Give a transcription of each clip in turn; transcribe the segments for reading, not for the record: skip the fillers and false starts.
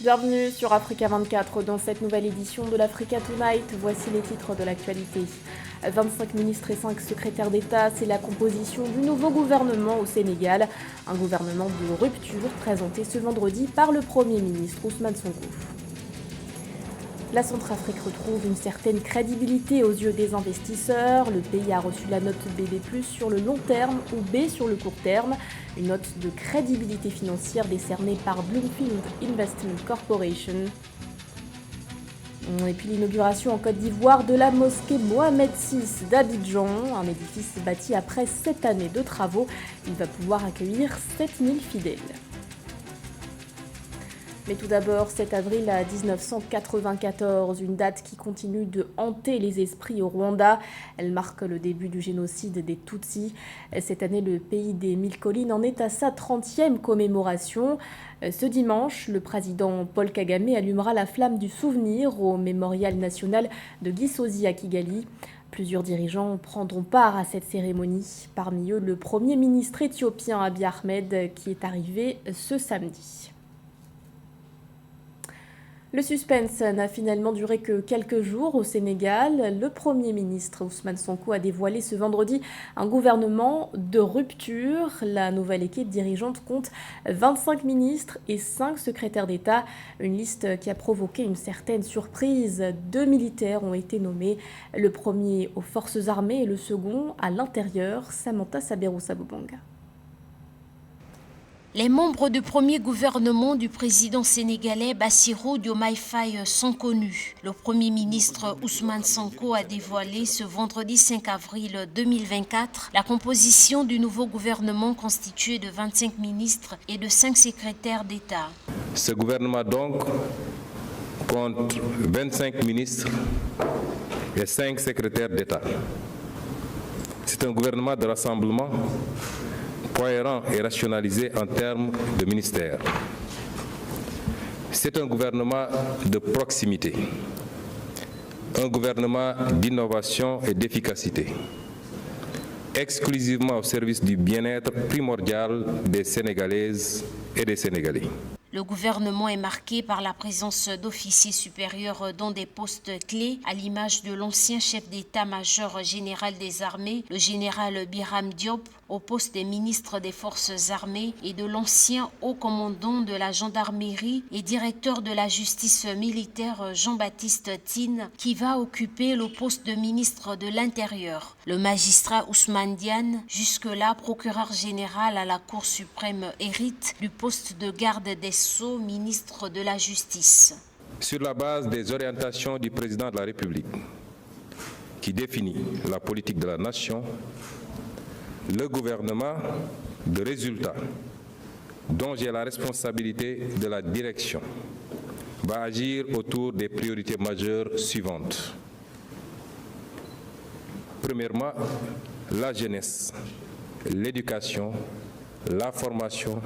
Bienvenue sur Africa 24 dans cette nouvelle édition de l'Africa Tonight. Voici les titres de l'actualité. 25 ministres et 5 secrétaires d'État, c'est la composition du nouveau gouvernement au Sénégal. Un gouvernement de rupture présenté ce vendredi par le Premier ministre Ousmane Sonko. La Centrafrique retrouve une certaine crédibilité aux yeux des investisseurs. Le pays a reçu la note BB+ sur le long terme ou B sur le court terme. Une note de crédibilité financière décernée par Bloomfield Investment Corporation. Et puis l'inauguration en Côte d'Ivoire de la mosquée Mohamed VI d'Abidjan, un édifice bâti après 7 années de travaux. Il va pouvoir accueillir 7000 fidèles. Mais tout d'abord, 7 avril 1994, une date qui continue de hanter les esprits au Rwanda. Elle marque le début du génocide des Tutsis. Cette année, le pays des 1000 collines en est à sa 30e commémoration. Ce dimanche, le président Paul Kagame allumera la flamme du souvenir au mémorial national de Gisozi à Kigali. Plusieurs dirigeants prendront part à cette cérémonie. Parmi eux, le Premier ministre éthiopien Abiy Ahmed qui est arrivé ce samedi. Le suspense n'a finalement duré que quelques jours au Sénégal. Le Premier ministre Ousmane Sonko a dévoilé ce vendredi un gouvernement de rupture. La nouvelle équipe dirigeante compte 25 ministres et 5 secrétaires d'État. Une liste qui a provoqué une certaine surprise. 2 militaires ont été nommés, le premier aux forces armées et le second à l'intérieur. Samantha Saberou-Sabobanga. Les membres du premier gouvernement du président sénégalais Bassirou Diomaye Faye sont connus. Le Premier ministre Ousmane Sonko a dévoilé ce vendredi 5 avril 2024 la composition du nouveau gouvernement constitué de 25 ministres et de 5 secrétaires d'État. Ce gouvernement donc compte 25 ministres et 5 secrétaires d'État. C'est un gouvernement de rassemblement cohérent et rationalisé en termes de ministères. C'est un gouvernement de proximité, un gouvernement d'innovation et d'efficacité, exclusivement au service du bien-être primordial des Sénégalaises et des Sénégalais. Le gouvernement est marqué par la présence d'officiers supérieurs dans des postes clés, à l'image de l'ancien chef d'état-major général des armées, le général Biram Diop, au poste des ministres des forces armées, et de l'ancien haut commandant de la gendarmerie et directeur de la justice militaire Jean-Baptiste Tine, qui va occuper le poste de ministre de l'Intérieur. Le magistrat Ousmane Diane, jusque-là procureur général à la Cour suprême, hérite du poste de garde des Sceaux, ministre de la Justice. Sur la base des orientations du président de la République, qui définit la politique de la nation, le gouvernement de résultat, dont j'ai la responsabilité de la direction, va agir autour des priorités majeures suivantes. Premièrement, la jeunesse, l'éducation, la formation,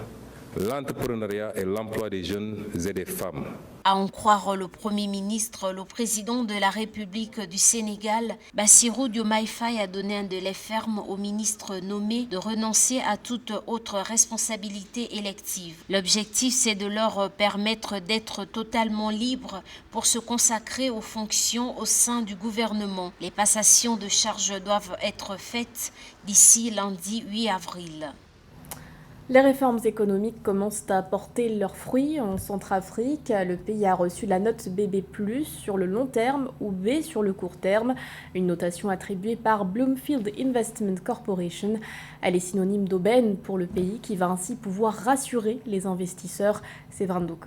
l'entrepreneuriat et l'emploi des jeunes et des femmes. À en croire le Premier ministre, le président de la République du Sénégal, Bassirou Diomaye Faye, a donné un délai ferme aux ministres nommés de renoncer à toute autre responsabilité élective. L'objectif, c'est de leur permettre d'être totalement libres pour se consacrer aux fonctions au sein du gouvernement. Les passations de charges doivent être faites d'ici lundi 8 avril. Les réformes économiques commencent à porter leurs fruits en Centrafrique. Le pays a reçu la note BB+ sur le long terme ou B sur le court terme, une notation attribuée par Bloomfield Investment Corporation. Elle est synonyme d'aubaine pour le pays qui va ainsi pouvoir rassurer les investisseurs. C'est Vrandouke.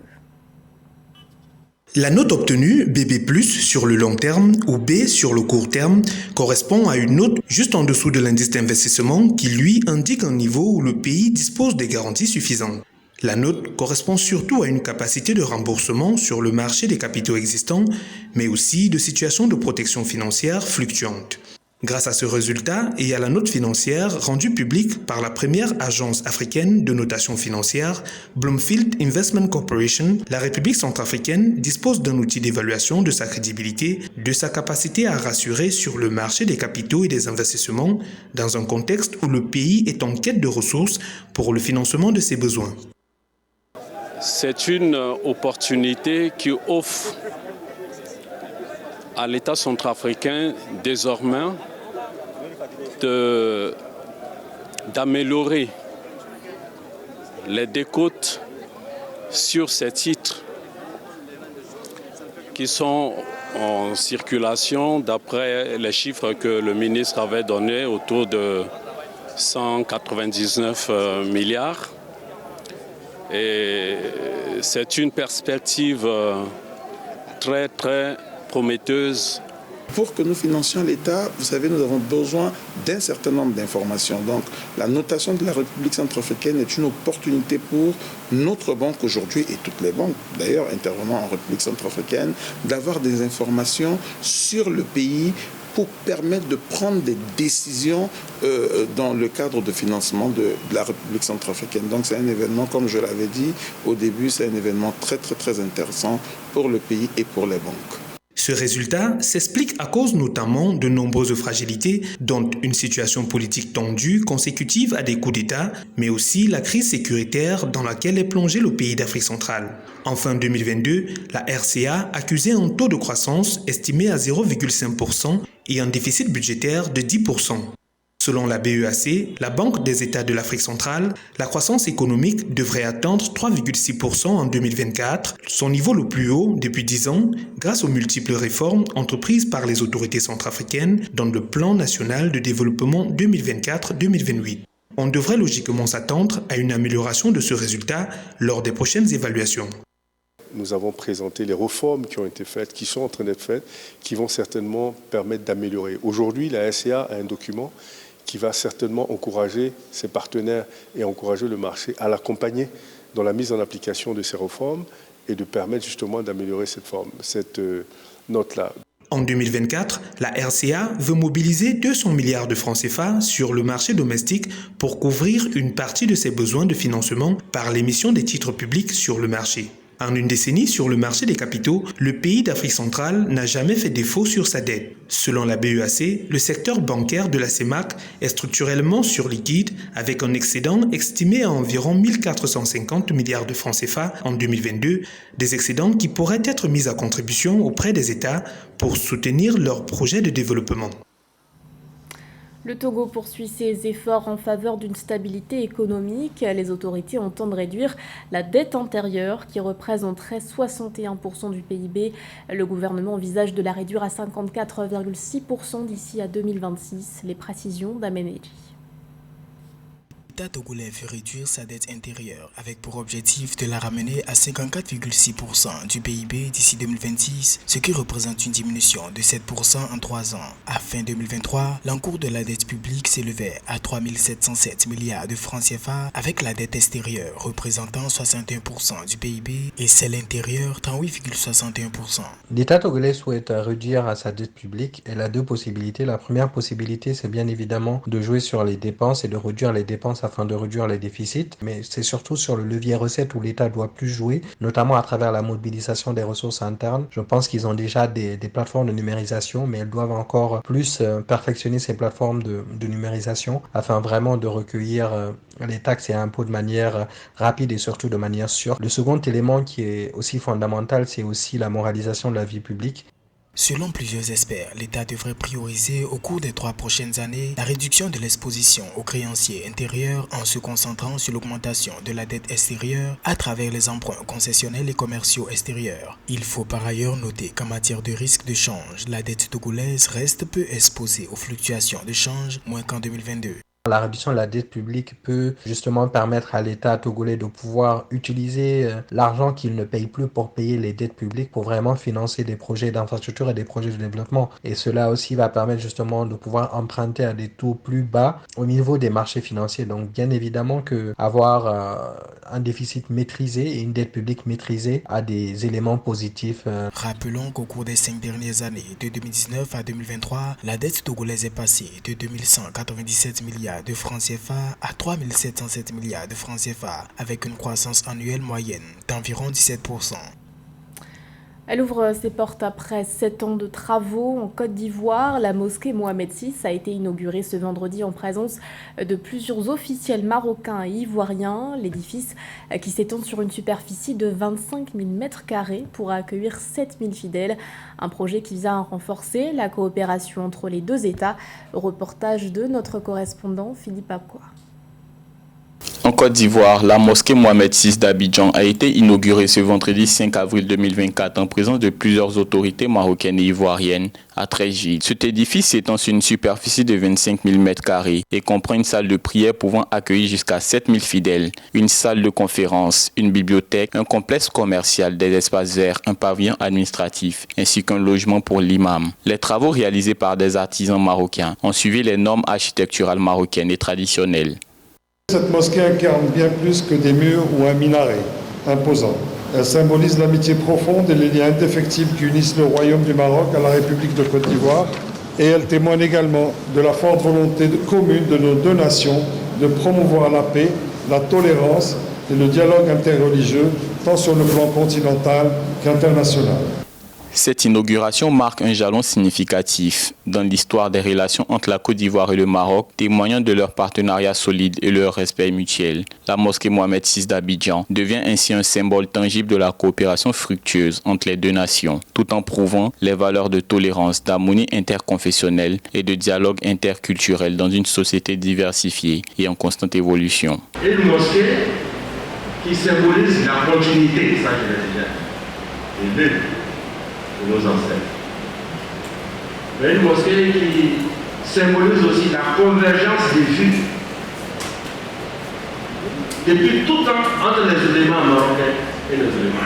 La note obtenue, BB+, sur le long terme ou B sur le court terme, correspond à une note juste en dessous de l'indice d'investissement qui, lui, indique un niveau où le pays dispose des garanties suffisantes. La note correspond surtout à une capacité de remboursement sur le marché des capitaux existants, mais aussi de situations de protection financière fluctuantes. Grâce à ce résultat et à la note financière rendue publique par la première agence africaine de notation financière, Bloomfield Investment Corporation, la République centrafricaine dispose d'un outil d'évaluation de sa crédibilité, de sa capacité à rassurer sur le marché des capitaux et des investissements dans un contexte où le pays est en quête de ressources pour le financement de ses besoins. C'est une opportunité qui offre à l'État centrafricain désormais d'améliorer les décotes sur ces titres qui sont en circulation d'après les chiffres que le ministre avait donnés, autour de 199 milliards. Et c'est une perspective très très prometteuse. Pour que nous financions l'État, vous savez, nous avons besoin d'un certain nombre d'informations. Donc, la notation de la République centrafricaine est une opportunité pour notre banque aujourd'hui et toutes les banques, d'ailleurs, intervenant en République centrafricaine, d'avoir des informations sur le pays pour permettre de prendre des décisions dans le cadre de financement de la République centrafricaine. Donc, c'est un événement, comme je l'avais dit au début, c'est un événement très, très, très intéressant pour le pays et pour les banques. Ce résultat s'explique à cause notamment de nombreuses fragilités, dont une situation politique tendue consécutive à des coups d'État, mais aussi la crise sécuritaire dans laquelle est plongé le pays d'Afrique centrale. En fin 2022, la RCA accusait un taux de croissance estimé à 0,5% et un déficit budgétaire de 10%. Selon la BEAC, la Banque des États de l'Afrique centrale, la croissance économique devrait atteindre 3,6% en 2024, son niveau le plus haut depuis 10 ans, grâce aux multiples réformes entreprises par les autorités centrafricaines dans le Plan national de développement 2024-2028. On devrait logiquement s'attendre à une amélioration de ce résultat lors des prochaines évaluations. Nous avons présenté les réformes qui ont été faites, qui sont en train d'être faites, qui vont certainement permettre d'améliorer. Aujourd'hui, la RCA a un document qui va certainement encourager ses partenaires et encourager le marché à l'accompagner dans la mise en application de ces réformes et de permettre justement d'améliorer cette note-là. En 2024, la RCA veut mobiliser 200 milliards de francs CFA sur le marché domestique pour couvrir une partie de ses besoins de financement par l'émission des titres publics sur le marché. En une décennie sur le marché des capitaux, le pays d'Afrique centrale n'a jamais fait défaut sur sa dette. Selon la BEAC, le secteur bancaire de la CEMAC est structurellement surliquide avec un excédent estimé à environ 1450 milliards de francs CFA en 2022, des excédents qui pourraient être mis à contribution auprès des États pour soutenir leurs projets de développement. Le Togo poursuit ses efforts en faveur d'une stabilité économique. Les autorités entendent réduire la dette intérieure qui représenterait 61% du PIB. Le gouvernement envisage de la réduire à 54,6% d'ici à 2026. Les précisions d'Ameneji. L'État togolais veut réduire sa dette intérieure avec pour objectif de la ramener à 54,6% du PIB d'ici 2026, ce qui représente une diminution de 7% en 3 ans. À fin 2023, l'encours de la dette publique s'élevait à 3 707 milliards de francs CFA avec la dette extérieure représentant 61% du PIB et celle intérieure 38,61%. L'État togolais souhaite réduire sa dette publique. Elle a deux possibilités. La première possibilité, c'est bien évidemment de jouer sur les dépenses et de réduire les dépenses afin de réduire les déficits, mais c'est surtout sur le levier recettes où l'État doit plus jouer, notamment à travers la mobilisation des ressources internes. Je pense qu'ils ont déjà des plateformes de numérisation, mais elles doivent encore plus perfectionner ces plateformes de numérisation afin vraiment de recueillir les taxes et impôts de manière rapide et surtout de manière sûre. Le second élément qui est aussi fondamental, c'est aussi la moralisation de la vie publique. Selon plusieurs experts, l'État devrait prioriser au cours des 3 prochaines années la réduction de l'exposition aux créanciers intérieurs en se concentrant sur l'augmentation de la dette extérieure à travers les emprunts concessionnels et commerciaux extérieurs. Il faut par ailleurs noter qu'en matière de risque de change, la dette togolaise reste peu exposée aux fluctuations de change, moins qu'en 2022. La réduction de la dette publique peut justement permettre à l'État togolais de pouvoir utiliser l'argent qu'il ne paye plus pour payer les dettes publiques pour vraiment financer des projets d'infrastructure et des projets de développement. Et cela aussi va permettre justement de pouvoir emprunter à des taux plus bas au niveau des marchés financiers. Donc bien évidemment que avoir un déficit maîtrisé et une dette publique maîtrisée a des éléments positifs. Rappelons qu'au cours des 5 dernières années, de 2019 à 2023, la dette togolaise est passée de 2197 milliards de francs CFA à 3707 milliards de francs CFA avec une croissance annuelle moyenne d'environ 17%. Elle ouvre ses portes après 7 ans de travaux en Côte d'Ivoire. La mosquée Mohamed VI a été inaugurée ce vendredi en présence de plusieurs officiels marocains et ivoiriens. L'édifice, qui s'étend sur une superficie de 25 000 m², pourra accueillir 7 000 fidèles. Un projet qui vient renforcer la coopération entre les deux États. Reportage de notre correspondant Philippe Akwa. En Côte d'Ivoire, la mosquée Mohamed VI d'Abidjan a été inaugurée ce vendredi 5 avril 2024 en présence de plusieurs autorités marocaines et ivoiriennes à Trégide. Cet édifice s'étend sur une superficie de 25 000 m² et comprend une salle de prière pouvant accueillir jusqu'à 7 000 fidèles, une salle de conférence, une bibliothèque, un complexe commercial, des espaces verts, un pavillon administratif ainsi qu'un logement pour l'imam. Les travaux réalisés par des artisans marocains ont suivi les normes architecturales marocaines et traditionnelles. Cette mosquée incarne bien plus que des murs ou un minaret imposant. Elle symbolise l'amitié profonde et les liens indéfectibles qui unissent le royaume du Maroc à la République de Côte d'Ivoire. Et elle témoigne également de la forte volonté commune de nos deux nations de promouvoir la paix, la tolérance et le dialogue interreligieux, tant sur le plan continental qu'international. Cette inauguration marque un jalon significatif dans l'histoire des relations entre la Côte d'Ivoire et le Maroc, témoignant de leur partenariat solide et leur respect mutuel. La mosquée Mohamed VI d'Abidjan devient ainsi un symbole tangible de la coopération fructueuse entre les deux nations, tout en prouvant les valeurs de tolérance, d'harmonie interconfessionnelle et de dialogue interculturel dans une société diversifiée et en constante évolution. Une mosquée qui symbolise la continuité, ça je l'ai déjà dit, de nos ancêtres. Mais une mosquée qui symbolise aussi la convergence des vues depuis tout temps entre les éléments marocains et les éléments.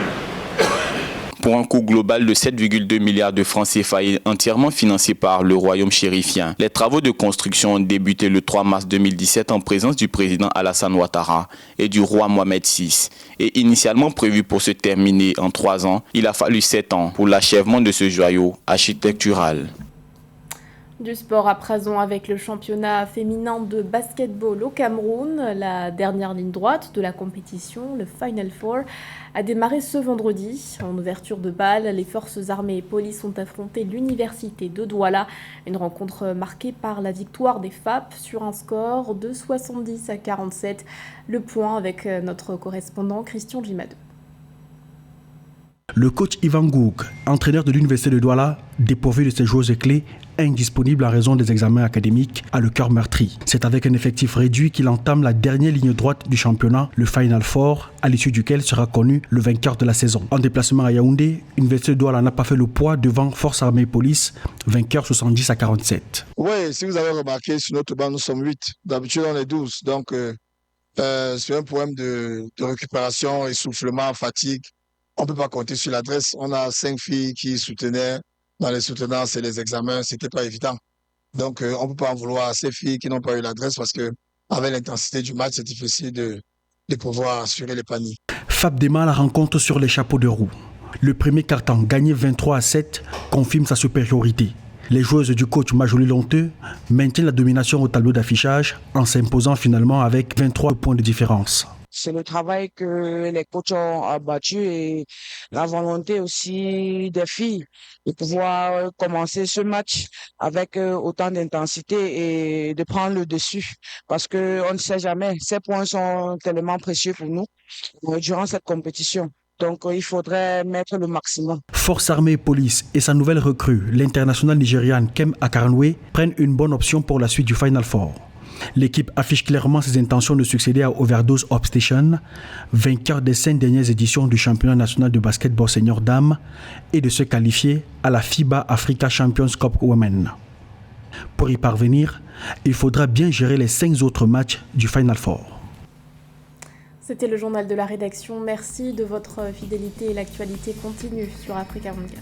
Pour un coût global de 7,2 milliards de francs CFA et entièrement financé par le royaume chérifien. Les travaux de construction ont débuté le 3 mars 2017 en présence du président Alassane Ouattara et du roi Mohamed VI. Et initialement prévu pour se terminer en 3 ans, il a fallu 7 ans pour l'achèvement de ce joyau architectural. Du sport à présent avec le championnat féminin de basketball au Cameroun. La dernière ligne droite de la compétition, le Final Four, a démarré ce vendredi. En ouverture de bal, les forces armées et police ont affronté l'université de Douala. Une rencontre marquée par la victoire des FAP sur un score de 70 à 47. Le point avec notre correspondant Christian Jimadou. Le coach Ivan Gouk, entraîneur de l'université de Douala, dépourvu de ses joueuses clés, indisponible en raison des examens académiques, a le cœur meurtri. C'est avec un effectif réduit qu'il entame la dernière ligne droite du championnat, le Final Four, à l'issue duquel sera connu le vainqueur de la saison. En déplacement à Yaoundé, l'université de Douala n'a pas fait le poids devant Force Armée et Police, vainqueur 70 à 47. Oui, si vous avez remarqué, sur notre banc, nous sommes 8. D'habitude, on est 12. Donc, c'est un problème de récupération, essoufflement, fatigue. On ne peut pas compter sur l'adresse. On a 5 filles qui soutenaient dans les soutenances et les examens. Ce n'était pas évident. Donc, on ne peut pas en vouloir à ces filles qui n'ont pas eu l'adresse parce qu'avec l'intensité du match, c'est difficile de pouvoir assurer les paniers. FAP démarre la rencontre sur les chapeaux de roue. Le premier quart-temps, gagné 23 à 7, confirme sa supériorité. Les joueuses du coach Majoli Lonteux maintiennent la domination au tableau d'affichage en s'imposant finalement avec 23 points de différence. C'est le travail que les coachs ont abattu et la volonté aussi des filles de pouvoir commencer ce match avec autant d'intensité et de prendre le dessus. Parce qu'on ne sait jamais, ces points sont tellement précieux pour nous durant cette compétition. Donc il faudrait mettre le maximum. Force armée et police et sa nouvelle recrue, l'internationale nigériane Kem Akaranwe, prennent une bonne option pour la suite du Final Four. L'équipe affiche clairement ses intentions de succéder à Overdose Obstation, vainqueur des 5 dernières éditions du championnat national de basketball senior dames, et de se qualifier à la FIBA Africa Champions Cup Women. Pour y parvenir, il faudra bien gérer les 5 autres matchs du Final Four. C'était le journal de la rédaction. Merci de votre fidélité et l'actualité continue sur Africa 24.